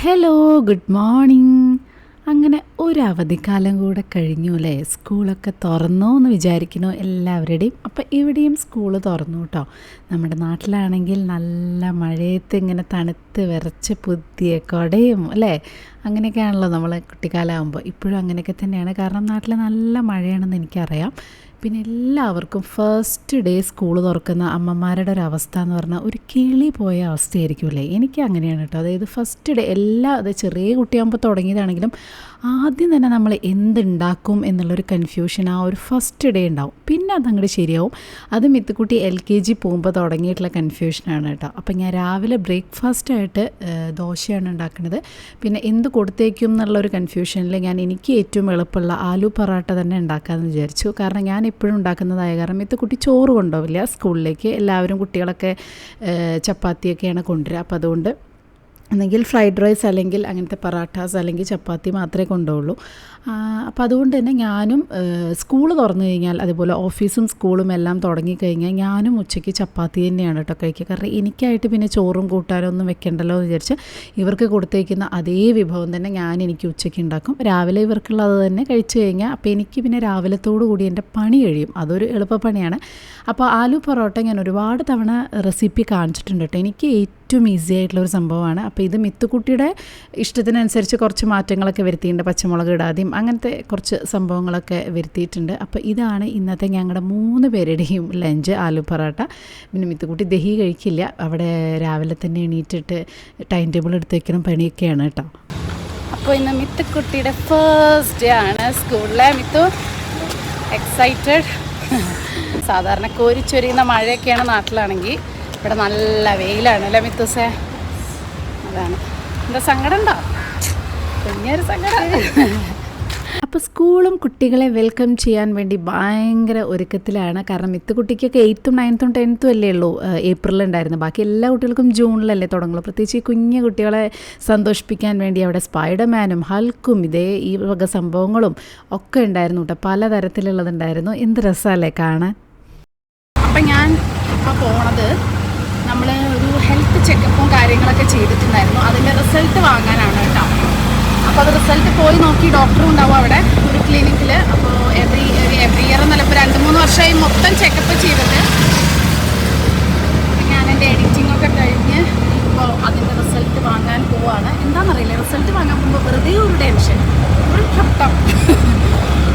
Hello, good morning. അങ്ങനെ ഒരു അവധിക്കാലം കൂടെ കഴിഞ്ഞു അല്ലേ? സ്കൂളൊക്കെ തുറന്നു എന്ന് വിചാരിക്കുന്നു എല്ലാവരുടെയും. അപ്പം ഇവിടെയും സ്കൂൾ തുറന്നു കേട്ടോ. നമ്മുടെ നാട്ടിലാണെങ്കിൽ നല്ല മഴയത്ത് ഇങ്ങനെ തണുത്ത് വിറച്ച് പുതിയ കുടയും അല്ലേ, അങ്ങനെയൊക്കെയാണല്ലോ നമ്മൾ കുട്ടിക്കാലമാകുമ്പോൾ. ഇപ്പോഴും അങ്ങനെയൊക്കെ തന്നെയാണ്, കാരണം നാട്ടിൽ നല്ല മഴയാണെന്ന് എനിക്കറിയാം. പിന്നെ എല്ലാവർക്കും ഫസ്റ്റ് ഡേ സ്കൂൾ തുറക്കുന്ന അമ്മമാരുടെ ഒരു അവസ്ഥ എന്ന് പറഞ്ഞാൽ ഒരു കിളി പോയ അവസ്ഥയായിരിക്കും അല്ലേ? എനിക്ക് അങ്ങനെയാണ് കേട്ടോ. അതായത് ഫസ്റ്റ് ഡേ അത് ചെറിയ കുട്ടിയാകുമ്പോൾ തുടങ്ങിയതാണെങ്കിലും ആദ്യം തന്നെ നമ്മൾ എന്തുണ്ടാക്കും എന്നുള്ളൊരു കൺഫ്യൂഷൻ ആ ഒരു ഫസ്റ്റ് ഡേ ഉണ്ടാവും. പിന്നെ അതങ്ങോട്ട് ശരിയാവും. അത് മിത്തുക്കുട്ടി LKG പോകുമ്പോൾ തുടങ്ങിയിട്ടുള്ള കൺഫ്യൂഷനാണ് കേട്ടോ. അപ്പം ഞാൻ രാവിലെ ബ്രേക്ക്ഫാസ്റ്റായിട്ട് ദോശയാണ് ഉണ്ടാക്കുന്നത്. പിന്നെ എന്ത് കൊടുത്തേക്കും എന്നുള്ളൊരു കൺഫ്യൂഷനിൽ എനിക്ക് ഏറ്റവും എളുപ്പമുള്ള ആലു പൊറോട്ട തന്നെ ഉണ്ടാക്കാമെന്ന് വിചാരിച്ചു. കാരണം ഞാൻ എപ്പോഴും ഉണ്ടാക്കുന്നതായ കാരണം മിത്തുക്കുട്ടി ചോറ് കൊണ്ടുപോവില്ല സ്കൂളിലേക്ക്. എല്ലാവരും കുട്ടികളൊക്കെ ചപ്പാത്തിയൊക്കെയാണ് കൊണ്ടുവരിക. അപ്പോൾ അതുകൊണ്ട് ഒന്നെങ്കിൽ ഫ്രൈഡ് റൈസ് അല്ലെങ്കിൽ അങ്ങനത്തെ പറാട്ടാസ് അല്ലെങ്കിൽ ചപ്പാത്തി മാത്രമേ കൊണ്ടുപോകുള്ളൂ. അപ്പോൾ അതുകൊണ്ട് തന്നെ ഞാനും സ്കൂൾ തുറന്നു കഴിഞ്ഞാൽ, അതുപോലെ ഓഫീസും സ്കൂളും എല്ലാം തുടങ്ങിക്കഴിഞ്ഞാൽ ഞാനും ഉച്ചയ്ക്ക് ചപ്പാത്തി തന്നെയാണ് കേട്ടോ കഴിക്കുക. കാരണം എനിക്കായിട്ട് പിന്നെ ചോറും കൂട്ടാനും ഒന്നും വെക്കണ്ടല്ലോ എന്ന് വിചാരിച്ച് ഇവർക്ക് കൊടുത്തേക്കുന്ന അതേ വിഭവം തന്നെ എനിക്ക് ഉച്ചയ്ക്ക് ഉണ്ടാക്കും. രാവിലെ ഇവർക്കുള്ളത് തന്നെ കഴിച്ചു കഴിഞ്ഞാൽ അപ്പോൾ എനിക്ക് പിന്നെ രാവിലത്തോടു കൂടി എൻ്റെ പണി കഴിയും. അതൊരു എളുപ്പപ്പണിയാണ്. അപ്പോൾ ആലു പൊറോട്ട ഞാൻ ഒരുപാട് തവണ റെസിപ്പി കാണിച്ചിട്ടുണ്ട് കേട്ടോ. എനിക്ക് ഏറ്റവും ഈസി ആയിട്ടുള്ളൊരു സംഭവമാണ്. അപ്പോൾ ഇത് മിത്തുക്കുട്ടിയുടെ ഇഷ്ടത്തിനനുസരിച്ച് കുറച്ച് മാറ്റങ്ങളൊക്കെ വരുത്തിയിട്ടുണ്ട്. പച്ചമുളക് ഇടാതെയും അങ്ങനത്തെ കുറച്ച് സംഭവങ്ങളൊക്കെ വരുത്തിയിട്ടുണ്ട്. അപ്പോൾ ഇതാണ് ഇന്നത്തെ ഞങ്ങളുടെ 3 പേരുടെയും ലഞ്ച്, ആലു പൊറോട്ട. പിന്നെ മിത്തുക്കുട്ടി ദഹി കഴിക്കില്ല. അവിടെ രാവിലെ തന്നെ എണീറ്റിട്ട് ടൈം ടേബിൾ എടുത്ത് വയ്ക്കണം പണിയൊക്കെയാണ് കേട്ടോ. അപ്പോൾ ഇന്ന് മിത്തുക്കുട്ടിയുടെ ഫസ്റ്റ് ഡേ ആണ് സ്കൂളിലെ. മിത്തു എക്സൈറ്റഡ്. സാധാരണ കോരിച്ചൊരിയുന്ന മഴയൊക്കെയാണ് നാട്ടിലാണെങ്കിൽ, ഇവിടെ നല്ല വെയിലാണ് അല്ലേ മിത്തുസേ? അതാണ്. എന്താ സങ്കടം ഉണ്ടോ? കുഞ്ഞൊരു സങ്കടം. അപ്പോൾ സ്കൂളും കുട്ടികളെ വെൽക്കം ചെയ്യാൻ വേണ്ടി ഭയങ്കര ഒരുക്കത്തിലാണ്. കാരണം മിത്തുകുട്ടിക്കൊക്കെ 8th 9th 10th അല്ലേ ഉള്ളൂ ഏപ്രിലുണ്ടായിരുന്നു. ബാക്കി എല്ലാ കുട്ടികൾക്കും ജൂണിലല്ലേ തുടങ്ങുള്ളൂ. പ്രത്യേകിച്ച് ഈ കുഞ്ഞു കുട്ടികളെ സന്തോഷിപ്പിക്കാൻ വേണ്ടി അവിടെ സ്പൈഡർമാനും ഹൾക്കും ഈ വക സംഭവങ്ങളും ഒക്കെ ഉണ്ടായിരുന്നു കേട്ടോ. പലതരത്തിലുള്ളതുണ്ടായിരുന്നു. എന്ത് രസമല്ലേ കാണാൻ. അപ്പം ഞാൻ ഇപ്പോൾ പോണത്, നമ്മൾ ഒരു ഹെൽത്ത് ചെക്കപ്പും കാര്യങ്ങളൊക്കെ ചെയ്തിട്ടുണ്ടായിരുന്നു. അതിൻ്റെ റിസൾട്ട് വാങ്ങാനാണ് കേട്ടോ. അപ്പോൾ അത് റിസൾട്ട് പോയി നോക്കി ഡോക്ടറും ഉണ്ടാവും അവിടെ ഒരു ക്ലിനിക്കിൽ. അപ്പോൾ എവറി ഇയർ എന്നല്ല, ഇപ്പോൾ 2-3 വർഷമായി മൊത്തം ചെക്കപ്പ് ചെയ്തിട്ട് ഞാൻ എൻ്റെ എഡിറ്റിങ്ങൊക്കെ കഴിഞ്ഞ് ഇപ്പോൾ അതിൻ്റെ റിസൾട്ട് വാങ്ങാൻ പോവാണ്. എന്താണെന്നറിയില്ല, റിസൾട്ട് വാങ്ങാൻ പോകുമ്പോൾ വെറുതെ ഒരു ടെൻഷൻ, ഒരു ഘട്ടം.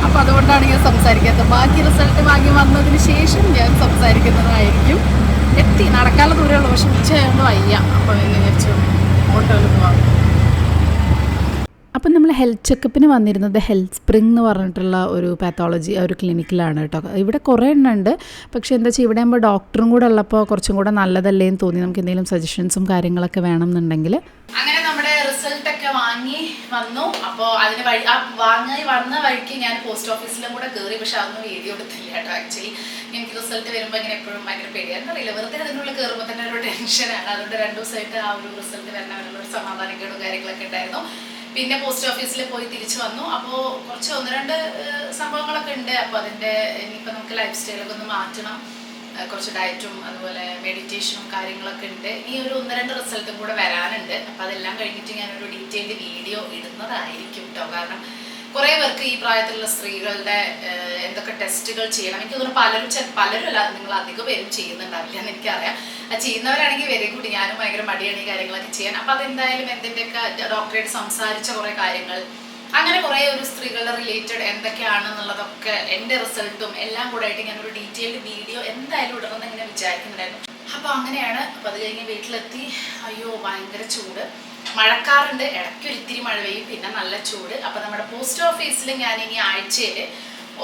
അപ്പോൾ അതുകൊണ്ടാണ് ഞാൻ സംസാരിക്കാത്തത്. ബാക്കി റിസൾട്ട് വാങ്ങി വന്നതിന് ശേഷം ഞാൻ സംസാരിക്കുന്നതായിരിക്കും. നടക്കാനുള്ള ദൂരമുള്ളൂ, പക്ഷെ ഉച്ചയായതുകൊണ്ട് വയ്യ. അപ്പോൾ എന്നെ വിചാരിച്ചു ഓട്ടോയിൽ പോവാം. അപ്പം നമ്മൾ ഹെൽത്ത് ചെക്കപ്പിന് വന്നിരുന്നത് ഹെൽത്ത് സ്പ്രിംഗ് എന്ന് പറഞ്ഞിട്ടുള്ള ഒരു പാത്തോളജി ഒരു ക്ലിനിക്കിലാണ് കേട്ടോ. ഇവിടെ കുറേ എണ്ണമുണ്ട്. പക്ഷേ എന്താ വെച്ചാൽ ഇവിടെ ആകുമ്പോൾ ഡോക്ടറും കൂടെ ഉള്ളപ്പോൾ കുറച്ചും കൂടെ നല്ലതല്ലേ എന്ന് തോന്നി. നമുക്ക് എന്തെങ്കിലും സജഷൻസും കാര്യങ്ങളൊക്കെ വേണമെന്നുണ്ടെങ്കിൽ. അങ്ങനെ നമ്മുടെ റിസൾട്ടൊക്കെ വാങ്ങി വന്നു. അപ്പോൾ അതിന് വന്ന വഴിക്ക് ഞാൻ പോസ്റ്റ് ഓഫീസിലും കൂടെ കയറി. പക്ഷെ അതൊന്നും വീഡിയോ എടുത്തില്ല കേട്ടോ. ആക്ച്വലി എനിക്ക് റിസൾട്ട് വരുമ്പോൾ ഇങ്ങനെ എപ്പോഴും ഭയങ്കര പേടിയായിരുന്നു. അറിയില്ല, വെറുതെ അതിനുള്ളിൽ കയറുമ്പോൾ തന്നെ ഒരു ടെൻഷനാണ്. അതുകൊണ്ട് 2 ദിവസമായിട്ട് ആ ഒരു റിസൾട്ട് വരണവരുള്ള ഒരു സമാധാനക്കേടും കാര്യങ്ങളൊക്കെ ഉണ്ടായിരുന്നു. പിന്നെ പോസ്റ്റ് ഓഫീസിൽ പോയി തിരിച്ചു വന്നു. അപ്പോൾ കുറച്ച് 1-2 സംഭവങ്ങളൊക്കെ ഉണ്ട്. അപ്പോൾ അതിൻ്റെ ഇനിയിപ്പോൾ നമുക്ക് ലൈഫ് സ്റ്റൈലൊക്കെ ഒന്ന് മാറ്റണം. കുറച്ച് ഡയറ്റും അതുപോലെ മെഡിറ്റേഷനും കാര്യങ്ങളൊക്കെ ഉണ്ട്. ഈ ഒരു 1-2 റിസൾട്ടും കൂടെ വരാനുണ്ട്. അപ്പോൾ അതെല്ലാം കഴിഞ്ഞിട്ട് ഞാനൊരു ഡീറ്റെയിൽഡ് വീഡിയോ ഇടുന്നതായിരിക്കും കേട്ടോ. കാരണം കുറേ പേർക്ക് ഈ പ്രായത്തിലുള്ള സ്ത്രീകളുടെ എന്തൊക്കെ ടെസ്റ്റുകൾ ചെയ്യണം, എനിക്ക് തോന്നുന്നു പലരും അല്ല, നിങ്ങൾ അധികം പേരും ചെയ്യുന്നുണ്ടാവില്ല എന്ന് എനിക്കറിയാം. ചെയ്യുന്നവരാണെങ്കിൽ വെരി ഗുഡ്. ഞാനും ഭയങ്കര മടിയാണ് ഈ കാര്യങ്ങളൊക്കെ ചെയ്യാൻ. അപ്പോൾ അതെന്തായാലും എന്തിൻ്റെയൊക്കെ ഡോക്ടറേറ്റ് സംസാരിച്ച കുറേ കാര്യങ്ങൾ, അങ്ങനെ കുറേ ഒരു സ്ത്രീകളുടെ റിലേറ്റഡ് എന്തൊക്കെയാണെന്നുള്ളതൊക്കെ എൻ്റെ റിസൾട്ടും എല്ലാം കൂടെ ആയിട്ട് ഞാനൊരു ഡീറ്റെയിൽഡ് വീഡിയോ എന്തായാലും ഇടണമെന്ന് ഇങ്ങനെ വിചാരിക്കുന്നുണ്ടായിരുന്നു. അപ്പോൾ അങ്ങനെയാണ്. അപ്പോൾ അത് കഴിഞ്ഞ് വീട്ടിലെത്തി. അയ്യോ ഭയങ്കര ചൂട്, മഴക്കാറുണ്ട്, ഇടയ്ക്കൊരിത്തിരി മഴ പെയ്യും, പിന്നെ നല്ല ചൂട്. അപ്പോൾ നമ്മുടെ പോസ്റ്റ് ഓഫീസിൽ ഞാൻ ഇനി ആഴ്ചയിൽ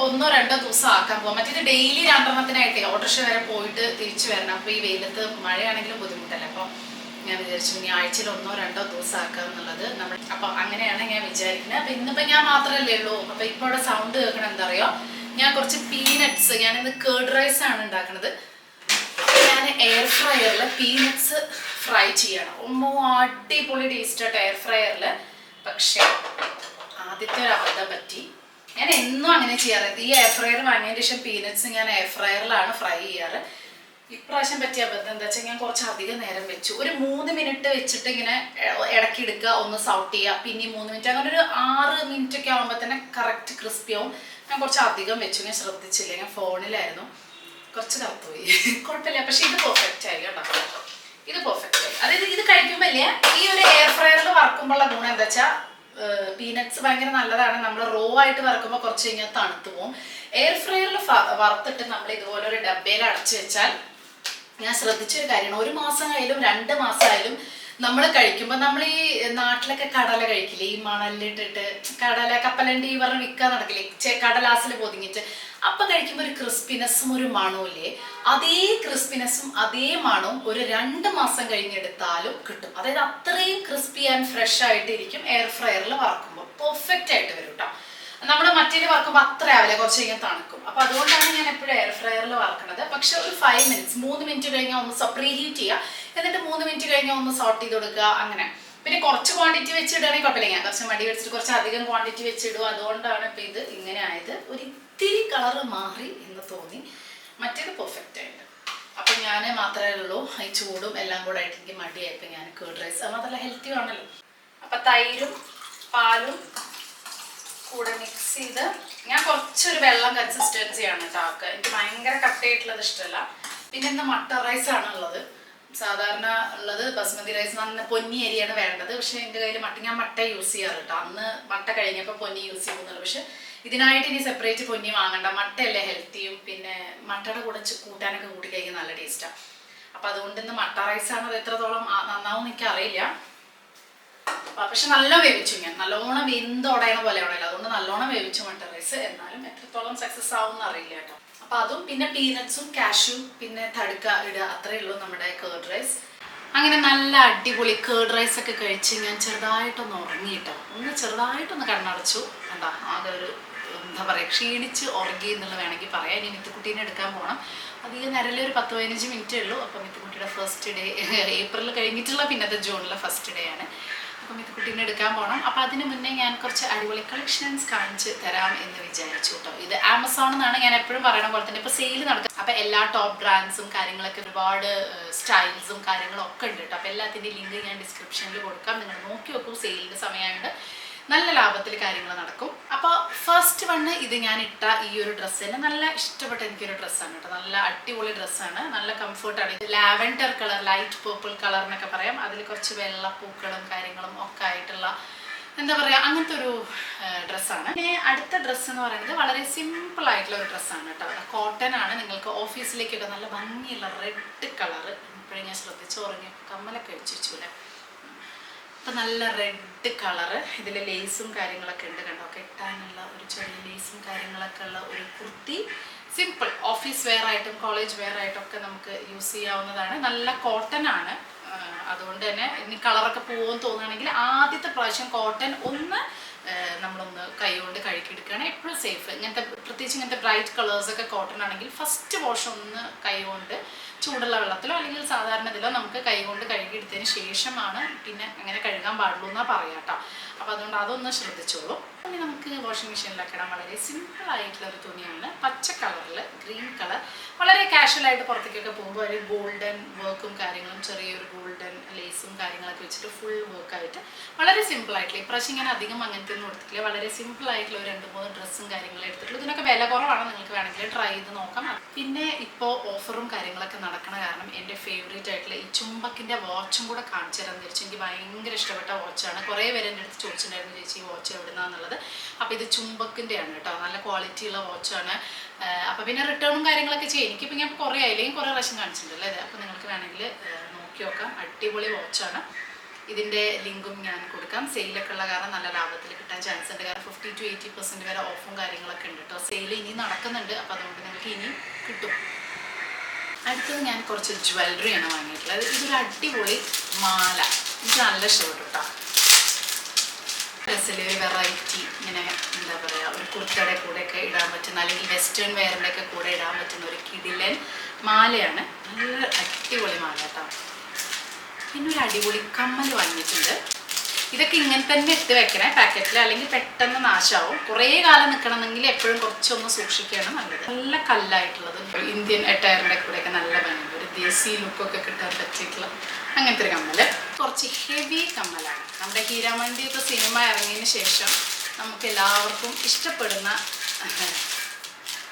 1-2 ദിവസം ആക്കാൻ പോകും. മറ്റേത് ഡെയിലി 2 ഓട്ടോറിക്ഷ വരെ പോയിട്ട് തിരിച്ചു വരണം. അപ്പോൾ ഈ വെയിലത്ത് മഴയാണെങ്കിലും ബുദ്ധിമുട്ടല്ല. അപ്പോൾ ഞാൻ വിചാരിച്ചു ഇനി ആഴ്ചയിൽ 1-2 ദിവസം ആക്കുക എന്നുള്ളത് നമ്മൾ. അപ്പോൾ അങ്ങനെയാണ് ഞാൻ വിചാരിക്കുന്നത്. അപ്പോൾ ഇന്നിപ്പോൾ ഞാൻ മാത്രമല്ലേ ഉള്ളൂ. അപ്പോൾ ഇപ്പോൾ ഇവിടെ സൗണ്ട് കേൾക്കണം. എന്താ പറയുക, ഞാൻ കുറച്ച് പീനട്ട്സ്, ഞാനിന്ന് കേർഡ് റൈസ് ആണ് ഉണ്ടാക്കുന്നത്. അപ്പോൾ ഞാൻ എയർ ഫ്രയറിൽ പീനട്ട്സ് ഫ്രൈ ചെയ്യണം. അടിപൊളി ടേസ്റ്റായിട്ട് എയർ ഫ്രയറിൽ. പക്ഷേ ആദ്യത്തെ ഒരു അബദ്ധം പറ്റി. ഞാൻ എന്നും അങ്ങനെ ചെയ്യാറ്. ഈ എയർ ഫ്രയർ വാങ്ങിയതിന് ശേഷം പീനട്ട്സ് ഞാൻ എയർ ഫ്രയറിലാണ് ഫ്രൈ ചെയ്യാറ്. ഇപ്രാവശ്യം പറ്റിയ അബദ്ധം എന്താ വെച്ചാൽ ഞാൻ കുറച്ചധികം നേരം വെച്ചു. ഒരു 3 മിനിറ്റ് വെച്ചിട്ട് ഇങ്ങനെ ഇടയ്ക്ക് എടുക്കുക, ഒന്ന് സൗട്ട് ചെയ്യുക, പിന്നെ 3 മിനിറ്റ്, അങ്ങനെ ഒരു 6 മിനിറ്റ് ഒക്കെ ആകുമ്പോൾ തന്നെ കറക്റ്റ് ക്രിസ്പി ആവും. ഞാൻ കുറച്ച് അധികം വെച്ചു, ഞാൻ ശ്രദ്ധിച്ചില്ല, ഞാൻ ഫോണിലായിരുന്നു, കുറച്ച് കറുത്തുപോയി. കുഴപ്പമില്ല, പക്ഷെ ഇത് പെർഫെക്റ്റ് ആയി കേട്ടോ. ഇത് പെർഫെക്റ്റ് ആയി. അതായത് ഇത് കഴിക്കുമ്പോൾ ഇല്ലേ, ഈ ഒരു എയർ ഫ്രയറിൽ വറക്കുമ്പോഴുള്ള ഗുണം എന്താ വെച്ചാൽ പീനട്സ് ഭയങ്കര നല്ലതാണ്. നമ്മൾ റോ ആയിട്ട് വറക്കുമ്പോൾ കുറച്ച് കഴിഞ്ഞാൽ തണുത്തു പോകും. എയർ ഫ്രയറിൽ വറുത്തിട്ട് നമ്മൾ ഇതുപോലെ ഒരു ഡബ്ബയിൽ അടച്ചു വെച്ചാൽ, ഞാൻ ശ്രദ്ധിച്ചൊരു കാര്യമാണ്, 1 മാസമായാലും 2 മാസമായാലും നമ്മൾ കഴിക്കുമ്പോൾ, നമ്മൾ ഈ നാട്ടിലൊക്കെ കടല കഴിക്കില്ലേ, ഈ മണലിട്ടിട്ട് കടല കപ്പലണ്ടി പറഞ്ഞ് വിൽക്കാൻ നടക്കില്ലേ, കടലാസിൽ പൊതിഞ്ഞിട്ട്, അപ്പം കഴിക്കുമ്പോൾ ഒരു ക്രിസ്പിനെസ്സും ഒരു മണവും ഇല്ലേ, അതേ ക്രിസ്പിനെസ്സും അതേ മണവും ഒരു 2 മാസം കഴിഞ്ഞെടുത്താലും കിട്ടും. അതായത് അത്രയും ക്രിസ്പി ആൻഡ് ഫ്രഷ് ആയിട്ടിരിക്കും എയർ ഫ്രയറിൽ വറക്കുമ്പോൾ. പെർഫെക്റ്റ് ആയിട്ട് വരും കേട്ടോ. നമ്മൾ മറ്റേല് വറക്കുമ്പോൾ അത്ര ആവില്ല, കുറച്ച് കഴിഞ്ഞാൽ തണുക്കും. അപ്പോൾ അതുകൊണ്ടാണ് ഞാൻ എപ്പോഴും എയർ ഫ്രയറിൽ വറക്കണത്. പക്ഷെ ഒരു 5 മിനിറ്റ്സ്, 3 മിനിറ്റ് കഴിഞ്ഞാൽ ഒന്ന് പ്രീ ഹീറ്റ് ചെയ്യുക, എന്നിട്ട് 3 മിനിറ്റ് കഴിഞ്ഞാൽ ഒന്ന് സോട്ട് ചെയ്ത് കൊടുക്കുക. അങ്ങനെ പിന്നെ കുറച്ച് ക്വാണ്ടിറ്റി വെച്ചിടുകയാണെങ്കിൽ കുഴപ്പമില്ല. ഞാൻ കുറച്ച് മടി വെച്ചിട്ട് കുറച്ച് അധികം ക്വാണ്ടിറ്റി വെച്ചിടുക. അതുകൊണ്ടാണ് ഇപ്പം ഇത് ഇങ്ങനെ ആയത്. ഒരു ഇത്തിരി കളറ് മാറി എന്ന് തോന്നി, മറ്റേത് പെർഫെക്റ്റ് ആയിട്ട്. അപ്പം ഞാൻ മാത്രമേ ഉള്ളൂ, ഈ ചൂടും എല്ലാം കൂടെ ആയിട്ട് എനിക്ക് മടിയായപ്പോൾ ഞാൻ കേർഡ് റൈസ്, അത് മാത്രമല്ല ഹെൽത്തി ആണല്ലോ. അപ്പം തൈരും പാലും കൂടെ മിക്സ് ചെയ്ത്, ഞാൻ കുറച്ചൊരു വെള്ളം കൺസിസ്റ്റൻസിയാണ് കേട്ടോ ആക്കുക. എനിക്ക് ഭയങ്കര കട്ടയായിട്ടുള്ളത് ഇഷ്ടമല്ല. പിന്നെ ഇന്ന് മട്ടർ റൈസ് ആണ് ഉള്ളത്. സാധാരണ ഉള്ളത് ബസ്മതി റൈസ്, നല്ല പൊന്നി അരിയാണ് വേണ്ടത്. പക്ഷെ എൻ്റെ കയ്യിൽ ഞാൻ മട്ട യൂസ് ചെയ്യാറ് കേട്ടോ. അന്ന് മട്ട കഴിഞ്ഞപ്പോൾ പൊന്നി യൂസ് ചെയ്യുന്നുള്ളൂ. പക്ഷെ ഇതിനായിട്ട് ഇനി സെപ്പറേറ്റ് പൊന്നി വാങ്ങണ്ട. മട്ടയല്ലേ ഹെൽത്തിയും, പിന്നെ മട്ടയുടെ കൂടെ കൂട്ടാനൊക്കെ കൂട്ടി കഴിക്കാൻ നല്ല ടേസ്റ്റാണ്. അപ്പം അതുകൊണ്ട് ഇന്ന് മട്ട റൈസാണ്. അത് എത്രത്തോളം നന്നാവും എനിക്ക് അറിയില്ല. പക്ഷെ നല്ല വേവിച്ചു, ഞാൻ നല്ലോണം വെന്തുടയണ പോലെ ആണല്ലോ, അതുകൊണ്ട് നല്ലോണം വേവിച്ചു മട്ട റൈസ്. എന്നാലും എത്രത്തോളം സക്സസ് ആവും എന്ന് അറിയില്ല കേട്ടോ. അപ്പം അതും പിന്നെ പീനട്സും കാഷ്യൂ പിന്നെ തടുക്ക ഇടുക, അത്രയേ ഉള്ളൂ നമ്മുടെ കേർഡ് റൈസ്. അങ്ങനെ നല്ല അടിപൊളി കേർഡ് റൈസ് ഒക്കെ കഴിച്ച് ഞാൻ ചെറുതായിട്ടൊന്ന് ഉറങ്ങിയിട്ടോ. ചെറുതായിട്ടൊന്ന് കണ്ണടച്ചു. എന്താ ആകെ ഒരു എന്താ പറയുക, ക്ഷീണിച്ച് ഉറങ്ങി എന്നുള്ള വേണമെങ്കിൽ പറയാം. ഇനി മിത്തുക്കുട്ടീനെ എടുക്കാൻ പോകണം. അധികം നേരമല്ലേ, ഒരു 10-15 മിനിറ്റേ ഉള്ളൂ. അപ്പം മിത്തുക്കുട്ടിയുടെ ഫസ്റ്റ് ഡേ ഏപ്രിൽ കഴിഞ്ഞിട്ടുള്ള പിന്നത്തെ ജൂണിലെ ഫസ്റ്റ് ഡേ ആണ്. അപ്പം മിത്തുക്കുട്ടീനെ എടുക്കാൻ പോകണം. അപ്പം അതിന് മുന്നേ ഞാൻ കുറച്ച് അടിപൊളി കളക്ഷൻസ് കാണിച്ച് തരാം എന്ന് വിചാരിച്ചു കേട്ടോ. ഇത് ആമസോണിൽ നിന്നാണ്, ഞാൻ എപ്പോഴും പറയണ പോലെ തന്നെ ഇപ്പോൾ സെയിൽ നടക്കുക. അപ്പം എല്ലാ ടോപ്പ് ബ്രാൻഡ്സും കാര്യങ്ങളൊക്കെ, ഒരുപാട് സ്റ്റൈൽസും കാര്യങ്ങളും ഒക്കെ ഉണ്ട് കേട്ടോ. അപ്പം എല്ലാത്തിൻ്റെ ലിങ്ക് ഞാൻ ഡിസ്ക്രിപ്ഷനിൽ കൊടുക്കാം, നിങ്ങൾ നോക്കി വെക്കും. സെയിലിൻ്റെ സമയമായതുകൊണ്ട് നല്ല ലാഭത്തിൽ കാര്യങ്ങൾ നടക്കും. അപ്പോൾ ഫസ്റ്റ് വണ്ണ് ഇത് ഞാൻ ഇട്ട ഈ ഒരു ഡ്രസ്സ് തന്നെ നല്ല ഇഷ്ടപ്പെട്ട എനിക്കൊരു ഡ്രസ്സാണ് കേട്ടോ. നല്ല അടിപൊളി ഡ്രസ്സാണ്, നല്ല കംഫർട്ടാണ്. ഇത് lavender colour, light purple colour എന്നൊക്കെ പറയാം. അതിൽ കുറച്ച് വെള്ളപ്പൂക്കളും കാര്യങ്ങളും ഒക്കെ ആയിട്ടുള്ള എന്താ പറയുക, അങ്ങനത്തെ ഒരു ഡ്രസ്സാണ്. പിന്നെ അടുത്ത ഡ്രസ്സ് എന്ന് പറയുന്നത് വളരെ സിമ്പിൾ ആയിട്ടുള്ള ഒരു ഡ്രസ്സാണ് കേട്ടോ. കോട്ടൺ ആണ്. നിങ്ങൾക്ക് ഓഫീസിലേക്കൊക്കെ നല്ല ഭംഗിയുള്ള റെഡ് കളറ്. ഇപ്പോഴും ഞാൻ ശ്രദ്ധിച്ച് ഉറങ്ങി കമ്മലൊക്കെ വെച്ച് വെച്ചൂല്ലേ. അപ്പം നല്ല റെഡ് കളറ്, ഇതിൽ ലേസും കാര്യങ്ങളൊക്കെ ഉണ്ട് കണ്ടോ. കെട്ടാനുള്ള ഒരു ചെറിയ ലേസും കാര്യങ്ങളൊക്കെ ഉള്ള ഒരു കുർത്തി. സിമ്പിൾ ഓഫീസ് വെയർ ആയിട്ടും കോളേജ് വെയർ ആയിട്ടൊക്കെ നമുക്ക് യൂസ് ചെയ്യാവുന്നതാണ്. നല്ല കോട്ടൺ ആണ്. അതുകൊണ്ട് തന്നെ ഇനി കളറൊക്കെ പോകുമെന്ന് തോന്നുകയാണെങ്കിൽ ആദ്യത്തെ പ്രാവശ്യം കോട്ടൺ ഒന്ന് നമ്മളൊന്ന് കൈ കൊണ്ട് കഴുകിയെടുക്കുകയാണ് എപ്പോഴും സേഫ്. ഇങ്ങനത്തെ പ്രത്യേകിച്ച് ഇങ്ങനത്തെ ബ്രൈറ്റ് കളേഴ്സൊക്കെ കോട്ടൺ ആണെങ്കിൽ ഫസ്റ്റ് വാഷ് ഒന്ന് കൈ കൊണ്ട് ചൂടുള്ള വെള്ളത്തിലോ അല്ലെങ്കിൽ സാധാരണ ഇതിലോ നമുക്ക് കൈ കൊണ്ട് കഴുകിയെടുത്തതിന് ശേഷമാണ് പിന്നെ അങ്ങനെ കഴുകാൻ പാടുള്ളൂ എന്നാണ് പറയാം കേട്ടോ. അപ്പോൾ അതുകൊണ്ട് അതൊന്ന് ശ്രദ്ധിച്ചോളൂ. ഇനി നമുക്ക് വാഷിംഗ് മെഷീനിലൊക്കെ ഇടാൻ വളരെ സിമ്പിൾ ആയിട്ടുള്ള ഒരു തുണിയാണ്. പച്ച കളറിൽ ഗ്രീൻ കളർ. വളരെ കാഷ്വലായിട്ട് പുറത്തേക്കൊക്കെ പോകുമ്പോൾ ഒരു ഗോൾഡൻ വർക്കും കാര്യങ്ങളും, ചെറിയൊരു ഗോൾഡൻ ലേസും കാര്യങ്ങളൊക്കെ വെച്ചിട്ട് ഫുൾ വർക്കായിട്ട് വളരെ സിമ്പിളായിട്ടുള്ള, ഇപ്രാവശ്യം ഞാൻ അധികം അങ്ങനത്തെ ഒന്നും എടുത്തിട്ടില്ല. വളരെ സിമ്പിളായിട്ടുള്ള ഒരു 2-3 ഡ്രസ്സും കാര്യങ്ങളും എടുത്തിട്ടുള്ളൂ. ഇതിനൊക്കെ വില കുറവാണ്, നിങ്ങൾക്ക് വേണമെങ്കിൽ ട്രൈ ചെയ്ത് നോക്കാം. പിന്നെ ഇപ്പോൾ ഓഫറും കാര്യങ്ങളൊക്കെ നടക്കണ കാരണം എൻ്റെ ഫേവറേറ്റ് ആയിട്ടുള്ള ഈ ചുംബക്കിൻ്റെ വാച്ചും കൂടെ കാണിച്ചു തരാമെന്ന് വിചാരിച്ചു. എനിക്ക് ഭയങ്കര ഇഷ്ടപ്പെട്ട വാച്ചാണ്. കുറേ പേര് എൻ്റെ അടുത്ത് ചോദിച്ചിട്ടുണ്ടായിരുന്നു, ചേച്ചി ഈ വാച്ച് എവിടുന്നാന്നുള്ളത്. അപ്പോൾ ഇത് ചുംബക്കിൻ്റെയാണ് കേട്ടോ. നല്ല ക്വാളിറ്റിയുള്ള വാച്ചാണ്. അപ്പോൾ പിന്നെ റിട്ടേണും കാര്യങ്ങളൊക്കെ ചെയ്യും. എനിക്കിപ്പോൾ ഞാൻ കുറേ ആയില്ലെങ്കിൽ കുറേ പ്രാവശ്യം കാണിച്ചിട്ടുണ്ടല്ലോ ഇത്. അപ്പോൾ നിങ്ങൾക്ക് വേണമെങ്കിൽ നോക്കി നോക്കാം. അടിപൊളി വാച്ചാണ്. ഇതിൻ്റെ ലിങ്കും ഞാൻ കൊടുക്കാം. സെയിലൊക്കെ ഉള്ള കാരണം നല്ല ലാഭത്തിൽ കിട്ടാൻ ചാൻസ് ഉണ്ട്. കാരണം 50-80% വരെ ഓഫും കാര്യങ്ങളൊക്കെ ഉണ്ട് കേട്ടോ. സെയിൽ ഇനി നടക്കുന്നുണ്ട്. അപ്പോൾ അതുകൊണ്ട് നിങ്ങൾക്ക് ഇനി കിട്ടും. അടുത്തത് ഞാൻ കുറച്ച് ജ്വല്ലറിയാണ് വാങ്ങിയിട്ടുള്ളത്. ഇതൊരു അടിപൊളി മാല. എനിക്ക് നല്ല ഇഷ്ടപ്പെട്ടു കേട്ടോ. ഡ്രസ്സിൽ ഒരു വെറൈറ്റി ഇങ്ങനെ എന്താ പറയുക, ഒരു കുർത്തയുടെ കൂടെയൊക്കെ ഇടാൻ പറ്റുന്ന, അല്ലെങ്കിൽ വെസ്റ്റേൺ വെയറിൻ്റെ ഒക്കെ കൂടെ ഇടാൻ പറ്റുന്ന ഒരു കിടിലൻ മാലയാണ്. നല്ല അടിപൊളി മാല കേട്ടോ. പിന്നെ ഒരു അടിപൊളി കമ്മൽ വാങ്ങിയിട്ടുണ്ട്. ഇതൊക്കെ ഇങ്ങനെ തന്നെ ഇട്ട് വെക്കണേ പാക്കറ്റിൽ, അല്ലെങ്കിൽ പെട്ടെന്ന് നാശമാവും. കുറേ കാലം നിൽക്കണമെങ്കിൽ എപ്പോഴും കുറച്ചൊന്ന് സൂക്ഷിക്കുകയാണ് നല്ലത്. നല്ല കല്ലായിട്ടുള്ളത് ഇന്ത്യൻ അറ്റയറിൻ്റെ കൂടെയൊക്കെ നല്ല ഭംഗി. ഒരു ദേശീയ ലുക്കൊക്കെ കിട്ടാൻ പറ്റിയിട്ടുള്ള അങ്ങനത്തെ ഒരു കമ്മൽ. കുറച്ച് ഹെവി കമ്മലാണ്. നമ്മുടെ ഹീരാമണ്ടിയൊക്കെ സിനിമ ഇറങ്ങിയതിന് ശേഷം നമുക്ക് എല്ലാവർക്കും ഇഷ്ടപ്പെടുന്ന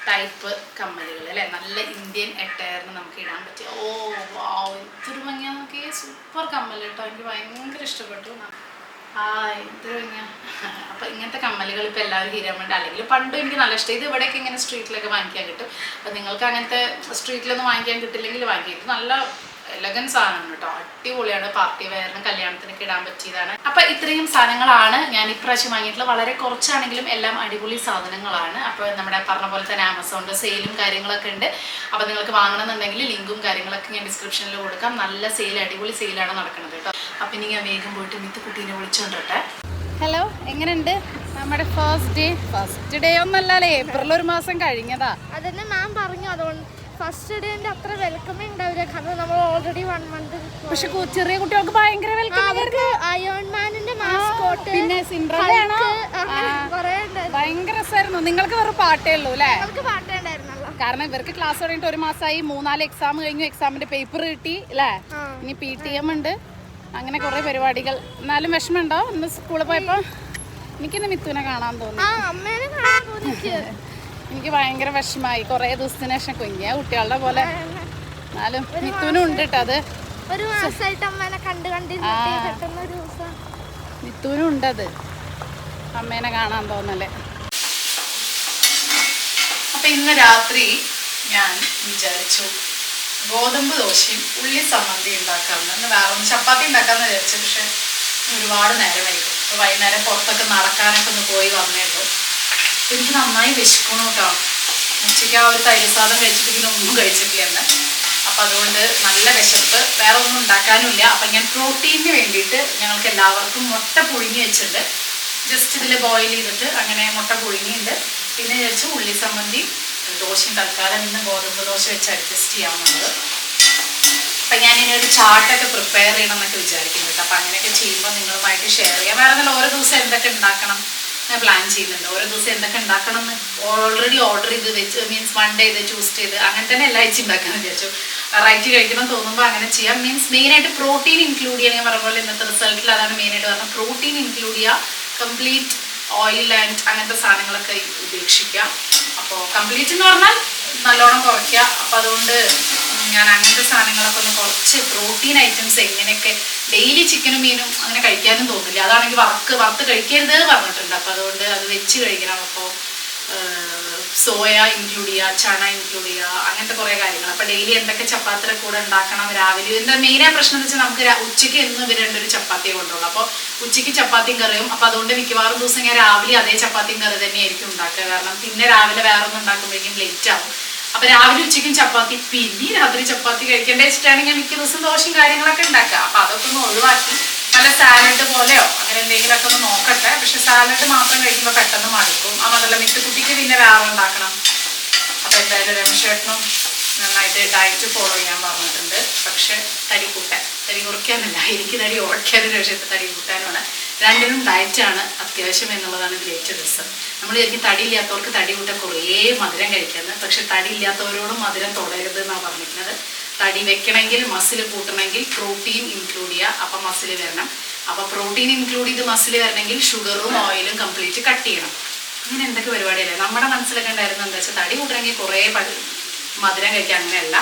ടൈപ്പ് കമ്മലുകൾ അല്ലേ, നല്ല ഇന്ത്യൻ അറ്റയറിന് നമുക്ക് ഇടാൻ പറ്റിയ. ഓ വാവ്, എന്തൊരു ഭംഗിയാ നോക്കിയേ, സൂപ്പർ കമ്മൽ കേട്ടോ, എനിക്ക് ഭയങ്കര ഇഷ്ടപ്പെട്ടു. എന്തൊരു ഭംഗിയാ. അപ്പം ഇങ്ങനത്തെ കമ്മലുകൾ ഇപ്പോൾ എല്ലാവരും ഹീരാമണ്ടി, അല്ലെങ്കിൽ പണ്ടും എനിക്ക് നല്ല ഇഷ്ടം. ഇത് ഇവിടെയൊക്കെ ഇങ്ങനെ സ്ട്രീറ്റിലൊക്കെ വാങ്ങിക്കാൻ കിട്ടും. അപ്പം നിങ്ങൾക്ക് അങ്ങനത്തെ സ്ട്രീറ്റിലൊന്നും വാങ്ങിക്കാൻ കിട്ടില്ലെങ്കിൽ വാങ്ങിക്കും. ഇത് നല്ല എലഗൻ സാധനമാണ് കേട്ടോ, അടിപൊളിയാണ്. പാർട്ടി വെയറിനും കല്യാണത്തിനൊക്കെ ഇടാൻ പറ്റിയതാണ്. അപ്പം ഇത്രയും സാധനങ്ങളാണ് ഞാൻ ഇപ്രാവശ്യം വാങ്ങിയിട്ടുള്ളത്. വളരെ കുറച്ചാണെങ്കിലും എല്ലാം അടിപൊളി സാധനങ്ങളാണ്. അപ്പോൾ നമ്മുടെ പറഞ്ഞ പോലെ തന്നെ ആമസോണിൻ്റെ സെയിലും കാര്യങ്ങളൊക്കെ ഉണ്ട്. അപ്പോൾ നിങ്ങൾക്ക് വാങ്ങണമെന്നുണ്ടെങ്കിൽ ലിങ്കും കാര്യങ്ങളൊക്കെ ഞാൻ ഡിസ്ക്രിപ്ഷനിൽ കൊടുക്കാം. നല്ല സെയിൽ, അടിപൊളി സെയിലാണ് നടക്കുന്നത് കേട്ടോ. അപ്പം ഇനി ഞാൻ വേഗം പോയിട്ട് മിത്ത് കുട്ടീനെ വിളിച്ചോണ്ടോട്ടെ. ഹലോ, എങ്ങനെയുണ്ട് നമ്മുടെ ഫസ്റ്റ് ഡേ ഒന്നല്ലേ, ഏപ്രിൽ ഒരു മാസം കഴിഞ്ഞതാ. അതന്നെ മാം പറഞ്ഞു. അതുകൊണ്ട് ഫസ്റ്റ് ഡേന്റെ അത്ര വെൽക്കമേ ഉണ്ടാവില്ല, കാരണം നമ്മൾ ഓൾറെഡി 1 month. പക്ഷെ ചെറിയ കുട്ടികൾക്ക് ഭയങ്കര വെൽക്കം. അവർക്ക് അയൺമാനിന്റെ മാസ്കോട്ട്, പിന്നെ സിൻഡ്രല്ലയാണോ, ഭയങ്കര രസമായിരുന്നു. നിങ്ങൾക്ക് വേറെ പാട്ടേ ഉള്ളൂ അല്ലേ? പാട്ടേ ഉണ്ടായിരുന്നല്ലോ. കാരണം ഇവർക്ക് ക്ലാസ് തുടങ്ങിയിട്ട് 1 മാസമായി, 3-4 എക്സാം കഴിഞ്ഞു, എക്സാമിന്റെ പേപ്പർ കിട്ടി അല്ലേ. ഇനി PTM ഉണ്ട്, അങ്ങനെ കുറെ പരിപാടികൾ. എന്നാലും വിഷമമുണ്ടോ ഇന്ന് സ്കൂളിൽ പോയപ്പോ? എനിക്കിന്ന് മിത്തുവിനെ കാണാൻ തോന്നി. എനിക്ക് ഭയങ്കര വിഷമായി, കുറേ ദിവസത്തിന് ശേഷം കുഞ്ഞിയ കുട്ടികളുടെ പോലെ. എന്നാലും മിത്തുവിനും ഉണ്ട് കേട്ടോ, അത് മിത്തുവിനും ഉണ്ടത്, അമ്മേനെ കാണാൻ തോന്നല്ലേ. അപ്പൊ ഇന്ന് രാത്രി ഞാൻ വിചാരിച്ചു ഗോതമ്പ് ദോശയും ഉള്ളി സമ്മന്തി ഉണ്ടാക്കാമെന്ന്. ഇന്ന് വേറെ ഒന്ന് ചപ്പാത്തി ഉണ്ടാക്കാമെന്ന് വിചാരിച്ചു. പക്ഷെ ഒരുപാട് നേരമായിരിക്കും. അപ്പോൾ വൈകുന്നേരം പുറത്തൊക്കെ നടക്കാനൊക്കെ ഒന്ന് പോയി വന്നേള്ളൂ. എനിക്ക് നന്നായി വിശക്കണം കേട്ടോ. ഉച്ചയ്ക്ക് ആ ഒരു തൈര് സാധനം കഴിച്ചിട്ട് പിന്നെ ഒന്നും കഴിച്ചിട്ടില്ല. അപ്പം അതുകൊണ്ട് നല്ല വിശപ്പ്, വേറെ ഒന്നും ഉണ്ടാക്കാനുമില്ല. അപ്പം ഞാൻ പ്രോട്ടീനിന് വേണ്ടിയിട്ട് ഞങ്ങൾക്ക് എല്ലാവർക്കും മുട്ട പുഴുങ്ങി വെച്ചിട്ടുണ്ട്. ജസ്റ്റ് ഇതിൽ ബോയിൽ ചെയ്തിട്ട് അങ്ങനെ മുട്ട പുഴുങ്ങിയുണ്ട്. പിന്നെ വിചാരിച്ചു ഉള്ളി സമ്മന്തി ദോശയും തൽക്കാലം ഇന്ന് ഗോതമ്പ് ദോശ വെച്ച് അഡ്ജസ്റ്റ് ചെയ്യാവുന്നത്. അപ്പം ഞാനിനി ഒരു ചാർട്ടൊക്കെ പ്രിപ്പയർ ചെയ്യണം എന്നൊക്കെ വിചാരിക്കുന്നു കേട്ടോ. അപ്പം അങ്ങനെയൊക്കെ ചെയ്യുമ്പോൾ നിങ്ങളുമായിട്ട് ഷെയർ ചെയ്യാം. വേറെ നല്ല ഓരോ ദിവസം എന്തൊക്കെ ഉണ്ടാക്കണം ഞാൻ പ്ലാൻ ചെയ്യുന്നുണ്ട്. ഓരോ ദിവസം എന്തൊക്കെ ഉണ്ടാക്കണം എന്ന് ഓൾറെഡി ഓർഡർ ചെയ്ത് വെച്ച്, മീൻസ് Monday ഇത് Tuesday ഇത് അങ്ങനെ തന്നെ എല്ലാ ആഴ്ച ഉണ്ടാക്കാമെന്ന് വിചാരിച്ചു. വെറൈറ്റി കഴിക്കണം തോന്നുമ്പോൾ അങ്ങനെ ചെയ്യാം. മീൻസ് മെയിനായിട്ട് പ്രോട്ടീൻ ഇൻക്ലൂഡ് ചെയ്യാൻ, ഞാൻ പറഞ്ഞ പോലെ ഇന്നത്തെ റിസൾട്ടിൽ അതാണ് മെയിനായിട്ട് പറഞ്ഞത്. പ്രോട്ടീൻ ഇൻക്ലൂഡ് ചെയ്യുക, കംപ്ലീറ്റ് ഓയിൽ ആൻഡ് അങ്ങനത്തെ സാധനങ്ങളൊക്കെ ഉപേക്ഷിക്കുക. അപ്പോൾ കംപ്ലീറ്റ് എന്ന് പറഞ്ഞാൽ നല്ലോണം കുറയ്ക്കുക. അപ്പോൾ അതുകൊണ്ട് ഞാൻ അങ്ങനത്തെ സാധനങ്ങളൊക്കെ ഒന്ന് കുറച്ച് പ്രോട്ടീൻ ഐറ്റംസ് എങ്ങനെയൊക്കെ ഡെയിലി ചിക്കനും മീനും അങ്ങനെ കഴിക്കാനും തോന്നില്ല. അതാണെങ്കിൽ വറുത്ത് കഴിക്കരുത് പറഞ്ഞിട്ടുണ്ട്. അപ്പോൾ അതുകൊണ്ട് അത് വെച്ച് കഴിക്കണം. അപ്പോൾ സോയ ഇൻക്ലൂഡ് ചെയ്യുക, ചണ ഇൻക്ലൂഡ് ചെയ്യുക, അങ്ങനത്തെ കുറേ കാര്യങ്ങൾ. അപ്പോൾ ഡെയിലി എന്തൊക്കെ ചപ്പാത്തിയുടെ കൂടെ ഉണ്ടാക്കണം, രാവിലെ എന്താ മെയിനായ പ്രശ്നം എന്ന് വെച്ചാൽ നമുക്ക് ഉച്ചയ്ക്ക് എന്നും ഇവർ രണ്ടൊരു ചപ്പാത്തിയെ കൊണ്ടുള്ളൂ. അപ്പോൾ ഉച്ചയ്ക്ക് ചപ്പാത്തിയും കറിയും. അപ്പോൾ അതുകൊണ്ട് മിക്കവാറും ദിവസം ഞാൻ രാവിലെ അതേ ചപ്പാത്തിയും കറി തന്നെയായിരിക്കും ഉണ്ടാക്കുക. കാരണം പിന്നെ രാവിലെ വേറെ ഒന്നും ഉണ്ടാക്കുമ്പോഴേക്കും ലേറ്റ് ആവും. അപ്പോൾ രാവിലെ ഉച്ചയ്ക്കും ചപ്പാത്തി, പിന്നെ രാത്രി ചപ്പാത്തി കഴിക്കേണ്ട വെച്ചിട്ടാണെങ്കിൽ മിക്ക ദിവസം ദോശയും കാര്യങ്ങളൊക്കെ ഉണ്ടാക്കുക. അപ്പോൾ അതൊക്കെ ഒന്ന് ഒഴിവാക്കി നല്ല സാലഡ് പോലെയോ അങ്ങനെ എന്തെങ്കിലുമൊക്കെ ഒന്ന് നോക്കട്ടെ. പക്ഷെ സാലഡ് മാത്രം കഴിക്കുമ്പോൾ പെട്ടെന്ന് മടുക്കും. അതല്ല മിത്തുകുട്ടിക്ക് പിന്നെ വേറെ ഉണ്ടാക്കണം. അപ്പോൾ എന്തായാലും രമേശേട്ടനും നന്നായിട്ട് ഡയറ്റ് ഫോളോ ചെയ്യാൻ പറഞ്ഞിട്ടുണ്ട്. പക്ഷെ തടി കുറയ്ക്കാനില്ല, എനിക്ക് തടി ഉറയ്ക്കാനും രമേശേട്ടൻ തടി കൂട്ടാനുമാണ്. രണ്ടിനും ഡയറ്റാണ് അത്യാവശ്യം എന്നുള്ളതാണ് ഇതിൽ ഏറ്റവും രസം. നമ്മൾ ശരിക്കും തടി ഇല്ലാത്തവർക്ക് തടി കൂട്ടാൻ കുറേ മധുരം കഴിക്കുന്നത്. പക്ഷെ തടി ഇല്ലാത്തവരോടും മധുരം തുടരുത് എന്നാണ് പറഞ്ഞിരിക്കുന്നത്. തടി വെക്കണമെങ്കിൽ, മസിൽ കൂട്ടണമെങ്കിൽ പ്രോട്ടീൻ ഇൻക്ലൂഡ് ചെയ്യുക. അപ്പം മസിൽ വരണം. അപ്പോൾ പ്രോട്ടീൻ ഇൻക്ലൂഡ് ചെയ്ത് മസിൽ വരണമെങ്കിൽ ഷുഗറും ഓയിലും കംപ്ലീറ്റ് കട്ട് ചെയ്യണം. അങ്ങനെ എന്തൊക്കെ പരിപാടിയല്ലേ നമ്മുടെ മനസ്സിലൊക്കെ ഉണ്ടായിരുന്നു. എന്താ വെച്ചാൽ തടി കൂട്ടണമെങ്കിൽ കുറേ മധുരം കഴിക്കാൻ, അങ്ങനെയല്ല.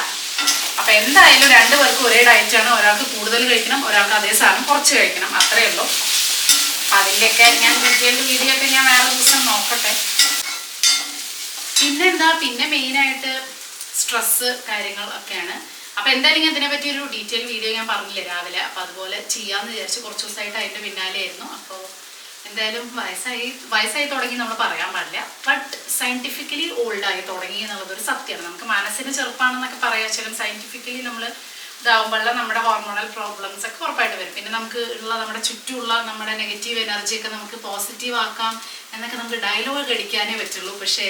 അപ്പം എന്തായാലും 2 പേർക്കും ഒരേ ഡയറ്റാണ്. ഒരാൾക്ക് കൂടുതൽ കഴിക്കണം, ഒരാൾക്ക് അതേ സാധനം കുറച്ച് കഴിക്കണം, അത്രയേ ഉള്ളൂ. അതിൻ്റെയൊക്കെ ഞാൻ ഡീറ്റെയിൽഡ് വീഡിയോ ഒക്കെ ഞാൻ വേറെ ദിവസം നോക്കട്ടെ. പിന്നെ മെയിനായിട്ട് സ്ട്രെസ്സ് കാര്യങ്ങളൊക്കെയാണ്. അപ്പോൾ എന്തായാലും ഞാൻ ഇതിനെപ്പറ്റി ഒരു ഡീറ്റെയിൽ വീഡിയോ ഞാൻ പറഞ്ഞില്ലേ രാവിലെ. അപ്പോൾ അതുപോലെ ചെയ്യാമെന്ന് വിചാരിച്ച് കുറച്ച് ദിവസമായിട്ട് അതിൻ്റെ പിന്നാലെയായിരുന്നു. അപ്പോൾ എന്തായാലും വയസ്സായി തുടങ്ങി നമ്മൾ പറയാൻ പാടില്ല. ബട്ട് സയൻറ്റിഫിക്കലി ഓൾഡായി തുടങ്ങി എന്നുള്ളതൊരു സത്യമാണ്. നമുക്ക് മനസ്സിന് ചെറുപ്പാണെന്നൊക്കെ പറയാം. ചില സയൻറ്റിഫിക്കലി നമ്മൾ ഇതാവുമ്പോഴുള്ള നമ്മുടെ ഹോർമോണൽ പ്രോബ്ലംസ് ഒക്കെ ഉറപ്പായിട്ട് വരും. പിന്നെ നമുക്ക് നമ്മുടെ ചുറ്റുമുള്ള നമ്മുടെ നെഗറ്റീവ് എനർജിയൊക്കെ നമുക്ക് പോസിറ്റീവ് ആക്കാം എന്നൊക്കെ നമുക്ക് ഡയലോഗ് അടിക്കാനേ പറ്റുള്ളൂ. പക്ഷേ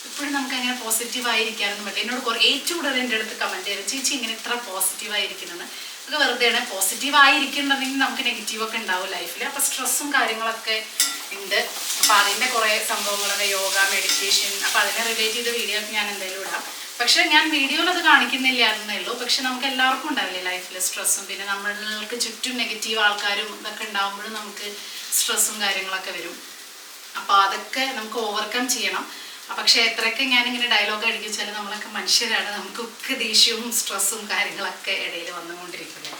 ഇപ്പോഴും നമുക്ക് അങ്ങനെ പോസിറ്റീവായിരിക്കാനൊന്നും പറ്റില്ല. എന്നോട് ഏറ്റവും കൂടുതൽ എൻ്റെ അടുത്ത് കമൻറ്റ് ചെയ്തു, ചേച്ചി ഇങ്ങനെ ഇത്ര പോസിറ്റീവായിരിക്കുന്നത് ഒക്കെ വെറുതെയാണ്. പോസിറ്റീവായിരിക്കുന്നുണ്ടെങ്കിൽ നമുക്ക് നെഗറ്റീവൊക്കെ ഉണ്ടാവും ലൈഫിൽ. അപ്പോൾ സ്ട്രെസ്സും കാര്യങ്ങളൊക്കെ ഉണ്ട്. അപ്പോൾ അതിൻ്റെ കുറേ സംഭവങ്ങളൊക്കെ യോഗ, മെഡിറ്റേഷൻ, അപ്പോൾ അതിനെ റിലേറ്റ് ചെയ്ത വീഡിയോ ഒക്കെ ഞാൻ എന്തായാലും ഇടാം. പക്ഷെ ഞാൻ വീഡിയോയിൽ അത് കാണിക്കുന്നില്ലായിരുന്നേ ഉള്ളൂ. പക്ഷെ നമുക്ക് എല്ലാവർക്കും ഉണ്ടാവില്ലേ ലൈഫിൽ സ്ട്രെസ്സും, പിന്നെ നമ്മൾക്ക് ചുറ്റും നെഗറ്റീവ് ആൾക്കാരും ഇതൊക്കെ ഉണ്ടാകുമ്പോഴും നമുക്ക് സ്ട്രെസ്സും കാര്യങ്ങളൊക്കെ വരും. അപ്പോൾ അതൊക്കെ നമുക്ക് ഓവർകം ചെയ്യണം. പക്ഷെ എത്രയൊക്കെ ഞാനിങ്ങനെ ഡയലോഗ് അടിക്കിച്ചാൽ നമ്മളൊക്കെ മനുഷ്യരാണ്, നമുക്കൊക്കെ ദേഷ്യവും സ്ട്രെസ്സും കാര്യങ്ങളൊക്കെ ഇടയിൽ വന്നുകൊണ്ടിരിക്കില്ലേ.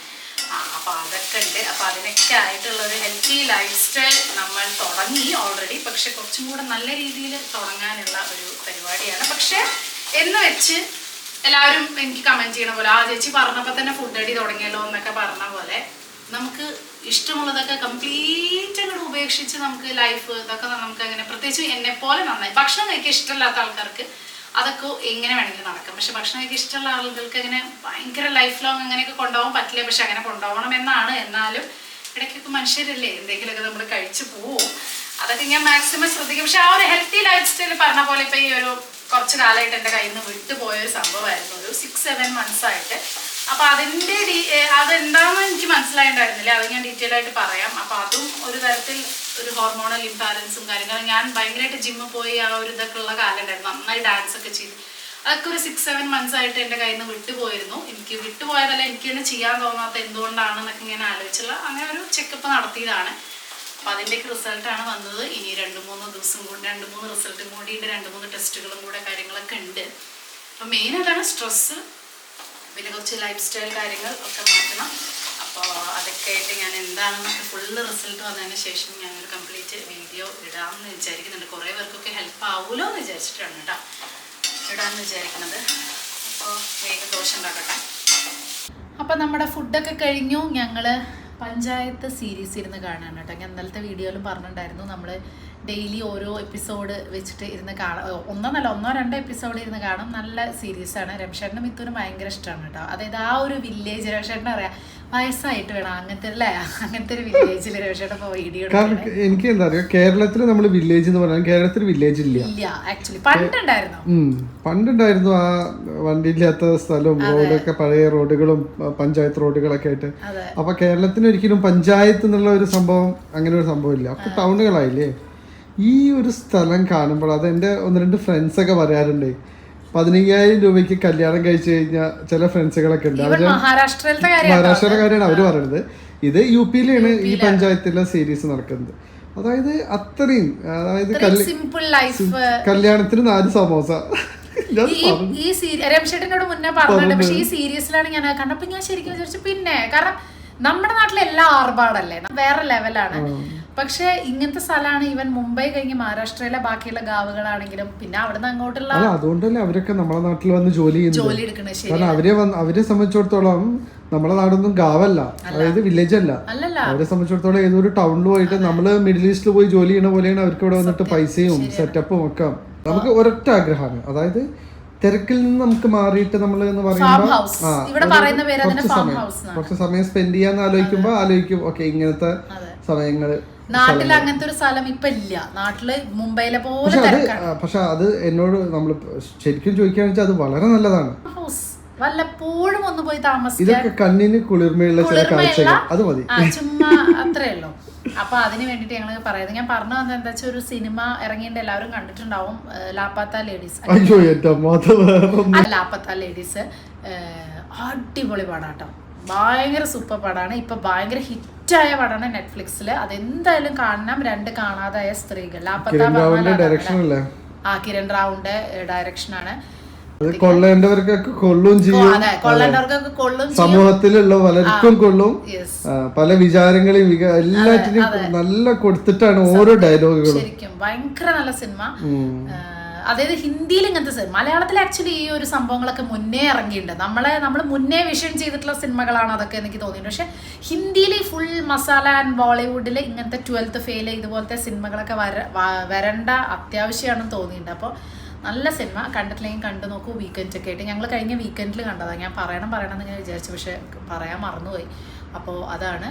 അപ്പോൾ അതൊക്കെ ഉണ്ട്. അപ്പോൾ അതിനൊക്കെ ആയിട്ടുള്ളൊരു ഹെൽത്തി ലൈഫ് സ്റ്റൈൽ നമ്മൾ തുടങ്ങി ഓൾറെഡി. പക്ഷെ കുറച്ചും കൂടെ നല്ല രീതിയിൽ തുടങ്ങാനുള്ള ഒരു പരിപാടിയാണ്. പക്ഷെ എന്ന് വെച്ച് എല്ലാവരും എനിക്ക് കമൻറ്റ് ചെയ്യണ പോലെ, ആ ചേച്ചി പറഞ്ഞപ്പോൾ തന്നെ ഫുഡ് അടി തുടങ്ങിയല്ലോ എന്നൊക്കെ പറഞ്ഞ പോലെ, നമുക്ക് ഇഷ്ടമുള്ളതൊക്കെ കംപ്ലീറ്റ് അങ്ങോട്ട് ഉപേക്ഷിച്ച് നമുക്ക് ലൈഫ് ഇതൊക്കെ നമുക്ക് അങ്ങനെ, പ്രത്യേകിച്ച് എന്നെപ്പോലെ നന്നായി ഭക്ഷണം കഴിക്കാൻ ഇഷ്ടമില്ലാത്ത ആൾക്കാർക്ക് അതൊക്കെ എങ്ങനെ വേണമെങ്കിലും നടക്കും. പക്ഷെ ഭക്ഷണം കഴിക്കാൻ ഇഷ്ടമുള്ള ആളുകൾക്ക് അങ്ങനെ ഭയങ്കര ലൈഫ് ലോങ് അങ്ങനെയൊക്കെ കൊണ്ടുപോകാൻ പറ്റില്ല. പക്ഷെ അങ്ങനെ കൊണ്ടുപോകണം എന്നാണ്. എന്നാലും ഇടയ്ക്കൊക്കെ മനുഷ്യരല്ലേ, എന്തെങ്കിലുമൊക്കെ നമ്മൾ കഴിച്ചു പോവും. അതൊക്കെ ഞാൻ മാക്സിമം ശ്രദ്ധിക്കും. പക്ഷെ ആ ഒരു ഹെൽത്തി ലൈഫ് സ്റ്റൈൽ പറഞ്ഞ പോലെ ഇപ്പം ഈ ഒരു കുറച്ച് കാലമായിട്ട് എൻ്റെ കയ്യിൽ നിന്ന് വിട്ടുപോയൊരു സംഭവമായിരുന്നു, ഒരു 6-7 months ആയിട്ട്. അപ്പോൾ അതിൻ്റെ അതെന്താണെന്ന് എനിക്ക് മനസ്സിലായിട്ടുണ്ടായിരുന്നില്ല. അത് ഞാൻ ഡീറ്റെയിൽ ആയിട്ട് പറയാം. അപ്പോൾ അതും ഒരു തരത്തിൽ ഒരു ഹോർമോണൽ ഇംബാലൻസും കാര്യങ്ങളും, ഞാൻ ഭയങ്കരമായിട്ട് ജിമ്മിൽ പോയി ആ ഒരു ഇതൊക്കെ ഉള്ള കാലം ഉണ്ടായിരുന്നു, നന്നായി ഡാൻസ് ഒക്കെ ചെയ്തു. അതൊക്കെ ഒരു 6-7 months ആയിട്ട് എൻ്റെ കയ്യിൽ നിന്ന് വിട്ടുപോയിരുന്നു. എനിക്ക് വിട്ടുപോയതല്ല, എനിക്ക് തന്നെ ചെയ്യാൻ തോന്നാത്ത എന്തുകൊണ്ടാണെന്നൊക്കെ ഇങ്ങനെ ആലോചിച്ചുള്ള അങ്ങനെ ഒരു ചെക്കപ്പ് നടത്തിയതാണ്. അപ്പം അതിൻ്റെയൊക്കെ റിസൾട്ടാണ് വന്നത്. ഇനി 2-3 ദിവസം കൂടി 2-3 റിസൾട്ടും കൂടി ഉണ്ട്, 2-3 ടെസ്റ്റുകളും കൂടെ കാര്യങ്ങളൊക്കെ ഉണ്ട്. അപ്പം മെയിൻ അതാണ് സ്ട്രെസ്സ്, പിന്നെ കുറച്ച് ലൈഫ് സ്റ്റൈൽ കാര്യങ്ങൾ ഒക്കെ മാറ്റണം. അപ്പോൾ അതൊക്കെ ആയിട്ട് ഞാൻ എന്താണെന്നൊക്കെ ഫുള്ള് റിസൾട്ട് വന്നതിന് ശേഷം ഞാനൊരു കംപ്ലീറ്റ് വീഡിയോ ഇടാമെന്ന് വിചാരിക്കുന്നുണ്ട്. കുറേ പേർക്കൊക്കെ ഹെൽപ്പ് ആവുമല്ലോ എന്ന് വിചാരിച്ചിട്ടാണ് കേട്ടോ ഇടാമെന്ന് വിചാരിക്കുന്നത്. അപ്പോൾ വേഗം ദോശ ഉണ്ടാക്കട്ടെ. അപ്പോൾ നമ്മുടെ ഫുഡൊക്കെ കഴിഞ്ഞു. ഞങ്ങൾ പഞ്ചായത്ത് സീരീസ് ഇരുന്ന് കാണാൻ കേട്ടോ. ഞാൻ ഇന്നലത്തെ വീഡിയോയിലും പറഞ്ഞിട്ടുണ്ടായിരുന്നു, നമ്മൾ ഡെയിലി ഓരോ എപ്പിസോഡ് വെച്ചിട്ട് ഇരുന്ന് കാണാം. 1-2 എപ്പിസോഡ് ഇരുന്ന് കാണും. നല്ല സീരീസാണ്. രമേശേട്ടനും മിഥുനും ഭയങ്കര ഇഷ്ടമാണ് കേട്ടോ. അതായത് ആ ഒരു വില്ലേജ്, രമേശേട്ടൻ അറിയാം വയസ്സായിട്ട് വേണം അങ്ങനത്തെ അല്ലേ, അങ്ങനത്തെ ഒരു വില്ലേജിൽ രമേശേട്ടൻ ഇപ്പോൾ വീഡിയോ. എനിക്ക് എന്താ പറയുക, കേരളത്തിൽ നമ്മൾ വില്ലേജ് എന്ന് പറഞ്ഞാൽ കേരളത്തിൽ വില്ലേജ് ഇല്ല ആക്ച്വലി. പണ്ടുണ്ടായിരുന്നു ആ വണ്ടിയില്ലാത്ത സ്ഥലവും റോഡൊക്കെ പഴയ റോഡുകളും പഞ്ചായത്ത് റോഡുകളൊക്കെ ആയിട്ട്. അപ്പൊ കേരളത്തിന് ഒരിക്കലും പഞ്ചായത്ത് എന്നുള്ള ഒരു സംഭവം, അങ്ങനെ ഒരു സംഭവം ഇല്ല. അപ്പൊ ടൗണുകളായില്ലേ. ഈ ഒരു സ്ഥലം കാണുമ്പോൾ അത് എൻ്റെ 1-2 ഫ്രണ്ട്സൊക്കെ പറയാറുണ്ട്, 15,000 രൂപയ്ക്ക് കല്യാണം കഴിച്ചു കഴിഞ്ഞാൽ ചില ഫ്രണ്ട്സുകളൊക്കെ ഉണ്ട്. മഹാരാഷ്ട്രയിലെ കാര്യമാണ് അവര് പറയുന്നത്. ഇത് UP-ലാണ് ഈ പഞ്ചായത്തിലെ സീരീസ് നടക്കുന്നത്. അതായത് അത്രയും, അതായത് കല്യാണത്തിന് 4 സമോസ. ഈ രമേശേട്ടനോട് മുന്നേ പറഞ്ഞിട്ടുണ്ട്. പക്ഷെ ഈ സീരീസിലാണ് ഞാൻ കണ്ടപ്പോ ഞാൻ ശരിക്കും വിചാരിച്ചു, പിന്നെ കാരണം നമ്മുടെ നാട്ടിലെല്ലാം ആർഭാടല്ലേ, വേറെ ലെവലാണ്. പക്ഷെ ഇങ്ങനത്തെ സ്ഥലമാണ്. ഈവൻ മുംബൈ കഴിഞ്ഞ് മഹാരാഷ്ട്രയിലെ ബാക്കിയുള്ള ഗാവുകളാണെങ്കിലും പിന്നെ അവിടുന്ന് അങ്ങോട്ടുള്ള, അതുകൊണ്ടല്ലേ അവരൊക്കെ നമ്മുടെ നാട്ടിൽ വന്ന് ജോലി എടുക്കണേ. കാരണം അവരെ സംബന്ധിച്ചിടത്തോളം നമ്മുടെ നാടൊന്നും ഗാവല്ല, അതായത് വില്ലേജ് അല്ല. അവരെ സംബന്ധിച്ചിടത്തോളം ഏതൊരു ടൗണിൽ പോയിട്ട് നമ്മള് മിഡിൽ ഈസ്റ്റിൽ പോയി ജോലി ചെയ്യണ പോലെയാണ് അവർക്ക് ഇവിടെ വന്നിട്ട് പൈസയും സെറ്റപ്പും ഒക്കെ. നമുക്ക് ഒരൊറ്റ ആഗ്രഹമാണ്, അതായത് തിരക്കിൽ നിന്ന് നമുക്ക് മാറിയിട്ട് നമ്മൾ എന്ന് പറയുമ്പോൾ കുറച്ച് സമയം സ്പെൻഡ് ചെയ്യാന്ന് ആലോചിക്കും ഓക്കെ ഇങ്ങനത്തെ സമയങ്ങള്. നാട്ടിൽ അങ്ങനത്തെ ഒരു സ്ഥലം ഇപ്പൊ ഇല്ല. നാട്ടില് മുംബൈയിലെ പോലെ. പക്ഷെ അത് എന്നോട് നമ്മൾ ശരിക്കും ചോദിക്കുകയാണെന്ന് വെച്ചാൽ അത് വളരെ നല്ലതാണ്. വല്ലപ്പോഴും ഒന്ന് പോയി താമസിക്കാം. ഇതൊക്കെ കണ്ണിന് കുളിർമയുള്ള ചില കാഴ്ചകൾ, അത് മതി. ചുമ്മാ അത്രേ ഉള്ളൂ. അപ്പൊ അതിന് വേണ്ടിട്ട് ഞങ്ങൾ പറയുന്നത്, ഞാൻ പറഞ്ഞു വന്നത് എന്താ വെച്ചാൽ, ഒരു സിനിമ ഇറങ്ങിയിട്ട് എല്ലാവരും കണ്ടിട്ടുണ്ടാവും, ലാപ്പത്ത ലേഡീസ്. ലാപ്പത്ത ലേഡീസ് അടിപൊളി പടാട്ടോ, ഭയങ്കര സൂപ്പർ പടാണ്. ഇപ്പൊ ഭയങ്കര ഹിറ്റായ പടാണ് നെറ്റ്ഫ്ലിക്സിൽ. അതെന്തായാലും കാണണം. 2 കാണാതായ സ്ത്രീകൾ. ലാപ്പത്ത കിരൺ റാവുന്റെ ഡയറക്ഷനാണ്. കൊള്ളേണ്ടവർക്കൊക്കെ കൊള്ളും ചെയ്യും, സമൂഹത്തിലുള്ള പലർക്കും കൊള്ളും. പല വിചാരങ്ങളെയും എല്ലാറ്റിനും നല്ല കൊടുത്തിട്ടാണ് ഓരോ ഡയലോഗുകളും. ശരിക്കും ഭയങ്കര നല്ല സിനിമ. അതായത് ഹിന്ദിയിൽ ഇങ്ങനത്തെ സിനിമ, മലയാളത്തിൽ ആക്ച്വലി ഈ ഒരു സംഭവങ്ങളൊക്കെ മുന്നേ ഇറങ്ങിയിട്ടുണ്ട്. നമ്മൾ മുന്നേ വിഷൻ ചെയ്തിട്ടുള്ള സിനിമകളാണ് അതൊക്കെ എനിക്ക് തോന്നിയിട്ടുണ്ട്. പക്ഷെ ഹിന്ദിയിൽ ഫുൾ മസാല ആൻഡ് ബോളിവുഡിൽ ഇങ്ങനത്തെ 12th ഫെയിൽ ഇതുപോലത്തെ സിനിമകളൊക്കെ വരേണ്ട അത്യാവശ്യമാണെന്ന് തോന്നിയിട്ടുണ്ട്. അപ്പോൾ നല്ല സിനിമ, കണ്ടിട്ടില്ലെങ്കിൽ കണ്ടു നോക്കൂ. വീക്കെൻഡ് ഒക്കെ ആയിട്ട് ഞങ്ങൾ കഴിഞ്ഞ വീക്കെൻഡിൽ കണ്ടതാണ്. ഞാൻ പറയണം എന്ന് ഞാൻ വിചാരിച്ചു, പക്ഷെ പറയാൻ മറന്നുപോയി. അപ്പോൾ അതാണ്.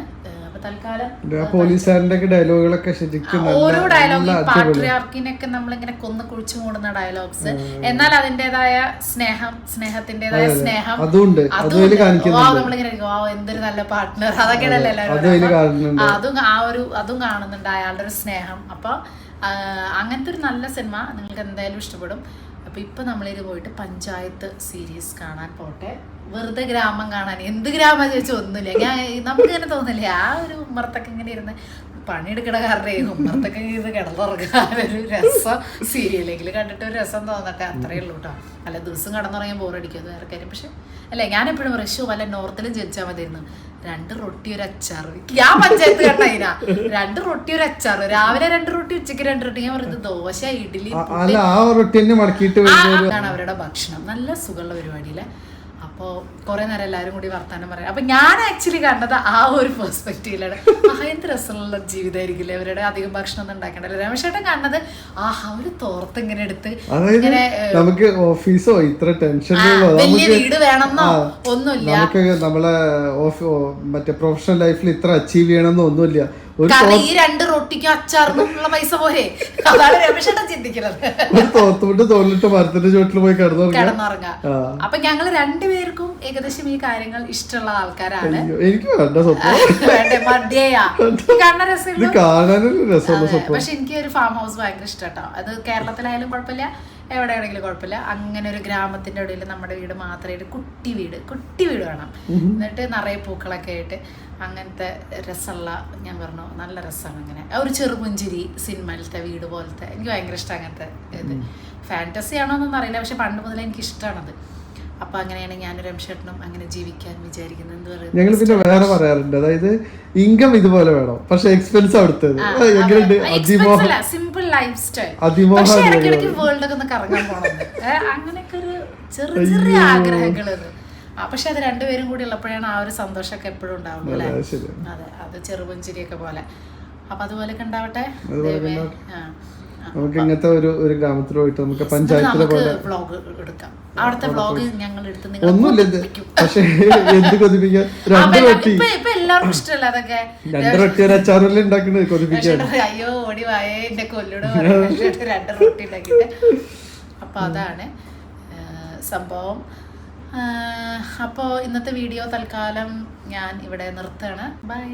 അപ്പൊ തൽക്കാലം പോലീസുകാരന്റെ ഡയലോഗുകളൊക്കെ ശരിക്കും ഓരോ ഡയലോഗ്, പാട്രിയാർക്കിനൊക്കെ നമ്മളിങ്ങനെ കൊന്നു കുഴിച്ചു മൂടുന്ന ഡയലോഗ്സ്, എന്നാൽ അതിൻ്റെതായ സ്നേഹത്തിൻ്റെതായ സ്നേഹം നമ്മളിങ്ങനെ എന്തൊരു നല്ല പാർട്ട്ണർ, അതൊക്കെയാണല്ലോ എല്ലാവരും. അതും കാണുന്നുണ്ട്, അയാളുടെ ഒരു സ്നേഹം. അപ്പൊ അങ്ങനത്തെ ഒരു നല്ല സിനിമ നിങ്ങൾക്ക് എന്തായാലും ഇഷ്ടപ്പെടും. അപ്പോൾ ഇപ്പോൾ നമ്മളിത് പോയിട്ട് പഞ്ചായത്ത് സീരീസ് കാണാൻ പോട്ടെ. വെറുതെ ഗ്രാമം കാണാൻ. എന്ത് ഗ്രാമം ചോദിച്ചാൽ ഒന്നുമില്ല. നമുക്ക് ഇങ്ങനെ തോന്നില്ലേ ആ ഒരു ഉമ്മറത്തൊക്കെ ഇങ്ങനെ ഇരുന്ന് പണിയെടുക്കണ കാരണം ഉമ്മറത്തൊക്കെ ഇത് കിടന്നുറങ്ങാനൊരു രസം. സീരിയലെങ്കിൽ കണ്ടിട്ട് ഒരു രസം തോന്നട്ടെ, അത്രയേ ഉള്ളൂ കേട്ടോ. അല്ല ദിവസം കിടന്നുറങ്ങാൻ ബോറടിക്കും, അത് വേറെ കാര്യം. പക്ഷെ അല്ലേ ഞാൻ എപ്പോഴും പറയും വല്ല നോർത്തിലും ജനിച്ചാൽ മതിയായിരുന്നു. 2 റൊട്ടി ഒരു അച്ചാറ്. ഞാൻ പഞ്ചായത്ത് കണ്ടതിനാ 2 റൊട്ടി ഒരു അച്ചാറ്. രാവിലെ 2 റൊട്ടി, ഉച്ചയ്ക്ക് 2 റൊട്ടി. ഞാൻ പറയുന്നത് ദോശ, ഇഡ്ഡലി, അതാണ് അവരുടെ ഭക്ഷണം. നല്ല സുഖമുള്ള പരിപാടിയില്ലേ. അപ്പോൾ കുറേ നേരം എല്ലാവരും കൂടി വർത്താനം പറയാം. അപ്പം ഞാൻ ആക്ച്വലി കണ്ടത് ആ ഒരു പെർസ്പെക്റ്റീവിലാണ്. എന്ത് രസമുള്ള ജീവിതമായിരിക്കില്ലേ അവരുടെ. അധികം ഭക്ഷണം ഒന്നും ഉണ്ടാക്കണ്ടല്ലോ. രമേശേട്ടൻ കണ്ടത് ഒരു തോർത്ത് ഇങ്ങനെ എടുത്ത് ഇങ്ങനെ നമുക്ക് ഓഫീസോ ഇത്ര ടെൻഷൻ വലിയ വീട് വേണമെന്നോ ഒന്നുമില്ല. നമുക്ക് നമ്മളെ മറ്റേ പ്രൊഫഷണൽ ലൈഫിൽ ഇത്ര അച്ചീവ് ചെയ്യണമെന്നോ ഒന്നുമില്ല. കാരണം ഈ 2 റൊട്ടിക്കും അച്ചാറിനുള്ള പൈസ പോരെ. അതാണ് രമേശേട്ടൻ ചിന്തിക്കുന്നത്. തോർത്തുകൊണ്ട് തോളിലിട്ട് മരത്തിന്റെ ചുവട്ടിൽ പോയി കിടന്നുറങ്ങാം. അപ്പൊ ഞങ്ങൾ രണ്ടുപേർക്കും ഏകദേശം ഈ കാര്യങ്ങൾ ഇഷ്ടമുള്ള ആൾക്കാരാണ്. എനിക്ക് വേണ്ട വേണ്ടേ മടിയാ കാണാൻ രസമുള്ള. പക്ഷെ എനിക്ക് ഒരു ഫാം ഹൗസ് ഭയങ്കര ഇഷ്ടട്ടോ. അത് കേരളത്തിലായാലും കുഴപ്പമില്ല, എവിടെയാണെങ്കിലും കുഴപ്പമില്ല. അങ്ങനെ ഒരു ഗ്രാമത്തിന്റെ ഇടയിൽ നമ്മുടെ വീട് മാത്രമായിട്ട് കുട്ടി വീട് വേണം. എന്നിട്ട് നിറയെ പൂക്കളൊക്കെ ആയിട്ട് അങ്ങനത്തെ രസമുള്ള, ഞാൻ പറഞ്ഞു നല്ല രസമാണ്. അങ്ങനെ ഒരു ചെറുപുഞ്ചിരി സിനിമയിലത്തെ വീട് പോലത്തെ എനിക്ക് ഭയങ്കര ഇഷ്ടം. അങ്ങനത്തെ ഇത് ഫാൻറ്റസി ആണോ എന്നൊന്നും അറിയില്ല, പക്ഷെ പണ്ട് മുതലേ എനിക്ക് ഇഷ്ടമാണത്. അപ്പൊ അങ്ങനെയാണ് ഞാനൊരു രമേശേട്ടനും അങ്ങനെ ജീവിക്കാൻ വിചാരിക്കുന്നത്. എന്ത് പറയുന്നത്, ഞങ്ങൾ പിന്നെ വേറെ പറയാറുണ്ട്, അതായത് ഇൻകം ഇതുപോലെ വേണം, പക്ഷെ എക്സ്പെൻസ് അവിടുത്തെ സിമ്പിൾ ലൈഫ് സ്റ്റൈൽ. പക്ഷെ ഇടയ്ക്കിടയ്ക്ക് വേൾഡ് ഒക്കെ ഒന്ന് കറങ്ങാൻ പോകണം, അങ്ങനെയൊക്കെ ഒരു ചെറിയ ആഗ്രഹങ്ങൾ. പക്ഷെ അത് രണ്ടുപേരും കൂടി ഉള്ളപ്പോഴാണ് ആ ഒരു സന്തോഷമൊക്കെ എപ്പോഴും ഉണ്ടാവുള്ളൂ അല്ലേ. അതെ, അത് ചെറുപുഞ്ചിരിയൊക്കെ പോലെ. അപ്പൊ അതുപോലെയൊക്കെ ഉണ്ടാവട്ടെ. നമുക്ക് ഇങ്ങനത്തെ ഒരു ഗ്രാമത്തിൽ പോയിട്ട് നമുക്ക് പഞ്ചായത്തിലെ പോലെ വ്ളോഗ് എടുക്കാം. അവിടുത്തെ വ്ളോഗ് ഞങ്ങൾ എടുത്ത് ഒന്നുമില്ല. പക്ഷെ എന്ത് കൊതിപ്പിക്കാൻ 2 റൊട്ടി ഇപ്പൊ എല്ലാവർക്കും ഇഷ്ടമല്ല അതൊക്കെ. 2 റൊട്ടി ഒരു അച്ചാറല്ലേ ഉണ്ടാക്കുന്നത് കൊതിപ്പിക്കാൻ. അയ്യോ ഓടി വായേ എന്റെ കൊല്ലോട് 2 റൊട്ടി ഉണ്ടാക്കിയിട്ട്. അപ്പൊ അതാണ് സംഭവം. അപ്പോൾ ഇന്നത്തെ വീഡിയോ തൽക്കാലം ഞാൻ ഇവിടെ നിർത്തുകയാണ്. ബൈ.